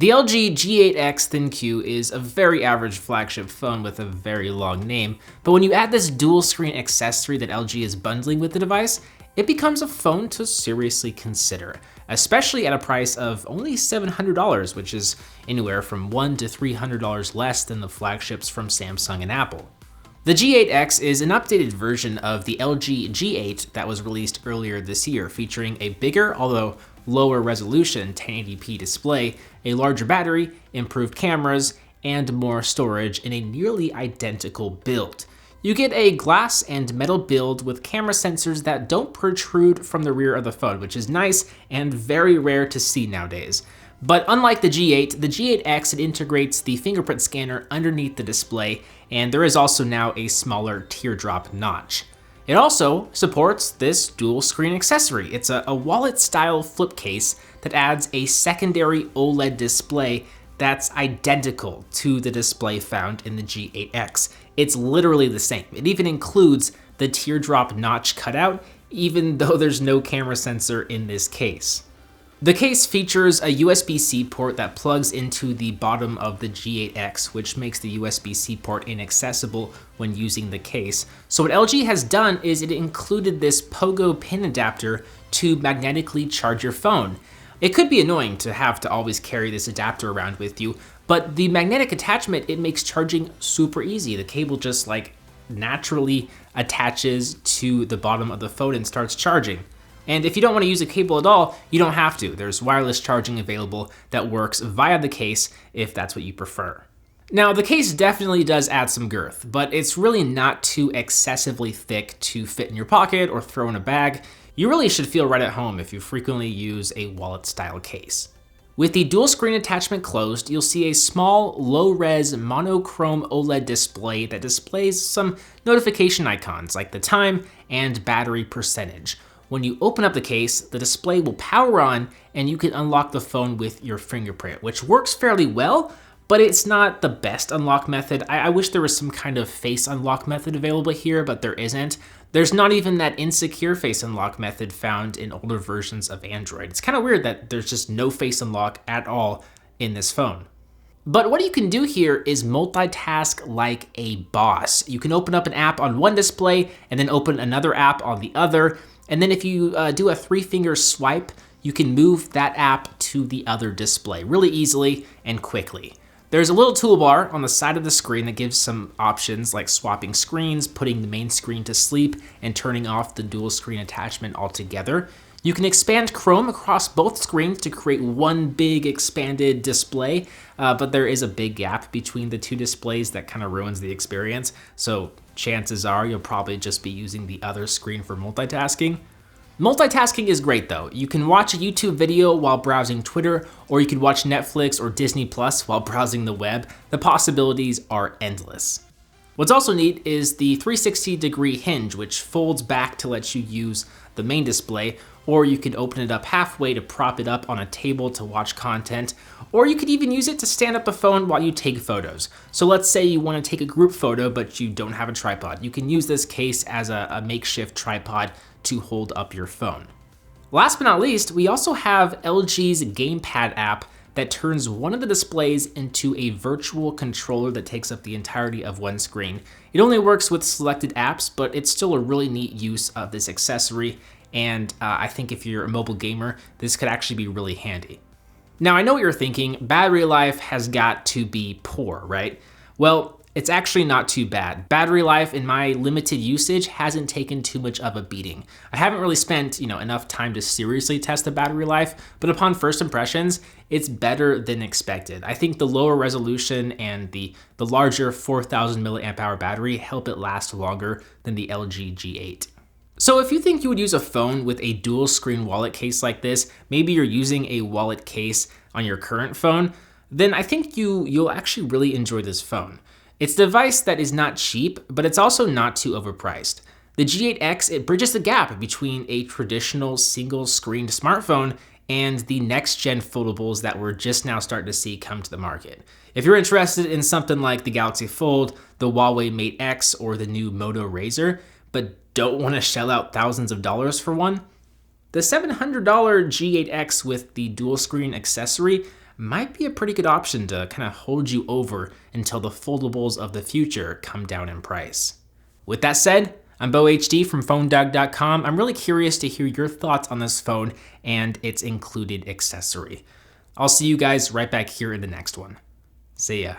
The LG G8X ThinQ is a very average flagship phone with a very long name, but when you add this dual screen accessory that LG is bundling with the device, it becomes a phone to seriously consider, especially at a price of only $700, which is anywhere from $100 to $300 less than the flagships from Samsung and Apple. The G8X is an updated version of the LG G8 that was released earlier this year, featuring a bigger, although lower resolution 1080p display, a larger battery, improved cameras, and more storage in a nearly identical build. You get a glass and metal build with camera sensors that don't protrude from the rear of the phone, which is nice and very rare to see nowadays. But unlike the G8, the G8X, it integrates the fingerprint scanner underneath the display, and there is also now a smaller teardrop notch. It also supports this dual screen accessory. It's a wallet-style flip case that adds a secondary OLED display that's identical to the display found in the G8X. It's literally the same. It even includes the teardrop notch cutout, even though there's no camera sensor in this case. The case features a USB-C port that plugs into the bottom of the G8X, which makes the USB-C port inaccessible when using the case. So what LG has done is it included this pogo pin adapter to magnetically charge your phone. It could be annoying to have to always carry this adapter around with you, but the magnetic attachment, it makes charging super easy. The cable just naturally attaches to the bottom of the phone and starts charging. And if you don't want to use a cable at all, you don't have to. There's wireless charging available that works via the case if that's what you prefer. Now, the case definitely does add some girth, but it's really not too excessively thick to fit in your pocket or throw in a bag. You really should feel right at home if you frequently use a wallet-style case. With the dual screen attachment closed, you'll see a small, low-res monochrome OLED display that displays some notification icons like the time and battery percentage. When you open up the case, the display will power on and you can unlock the phone with your fingerprint, which works fairly well, but it's not the best unlock method. I wish there was some kind of face unlock method available here, but there isn't. There's not even that insecure face unlock method found in older versions of Android. It's kind of weird that there's just no face unlock at all in this phone. But what you can do here is multitask like a boss. You can open up an app on one display and then open another app on the other. And then if you do a 3-finger swipe, you can move that app to the other display really easily and quickly. There's a little toolbar on the side of the screen that gives some options like swapping screens, putting the main screen to sleep, and turning off the dual screen attachment altogether. You can expand Chrome across both screens to create one big expanded display, but there is a big gap between the two displays that kind of ruins the experience. So chances are you'll probably just be using the other screen for multitasking. Multitasking is great though. You can watch a YouTube video while browsing Twitter, or you can watch Netflix or Disney Plus while browsing the web. The possibilities are endless. What's also neat is the 360-degree hinge, which folds back to let you use the main display, or you could open it up halfway to prop it up on a table to watch content, or you could even use it to stand up the phone while you take photos. So let's say you want to take a group photo, but you don't have a tripod. You can use this case as a makeshift tripod to hold up your phone. Last but not least, we also have LG's Gamepad app that turns one of the displays into a virtual controller that takes up the entirety of one screen. It only works with selected apps, but it's still a really neat use of this accessory, and I think if you're a mobile gamer, this could actually be really handy. Now, I know what you're thinking, battery life has got to be poor, right? Well, it's actually not too bad. Battery life in my limited usage hasn't taken too much of a beating. I haven't really spent, enough time to seriously test the battery life, but upon first impressions, it's better than expected. I think the lower resolution and the larger 4,000 milliamp hour battery help it last longer than the LG G8. So if you think you would use a phone with a dual screen wallet case like this, maybe you're using a wallet case on your current phone, then I think you'll actually really enjoy this phone. It's a device that is not cheap, but it's also not too overpriced. The G8X, it bridges the gap between a traditional single-screened smartphone and the next-gen foldables that we're just now starting to see come to the market. If you're interested in something like the Galaxy Fold, the Huawei Mate X, or the new Moto Razr, but don't want to shell out thousands of dollars for one, the $700 G8X with the dual screen accessory might be a pretty good option to kind of hold you over until the foldables of the future come down in price. With that said, I'm Bo HD from PhoneDog.com. I'm really curious to hear your thoughts on this phone and its included accessory. I'll see you guys right back here in the next one. See ya.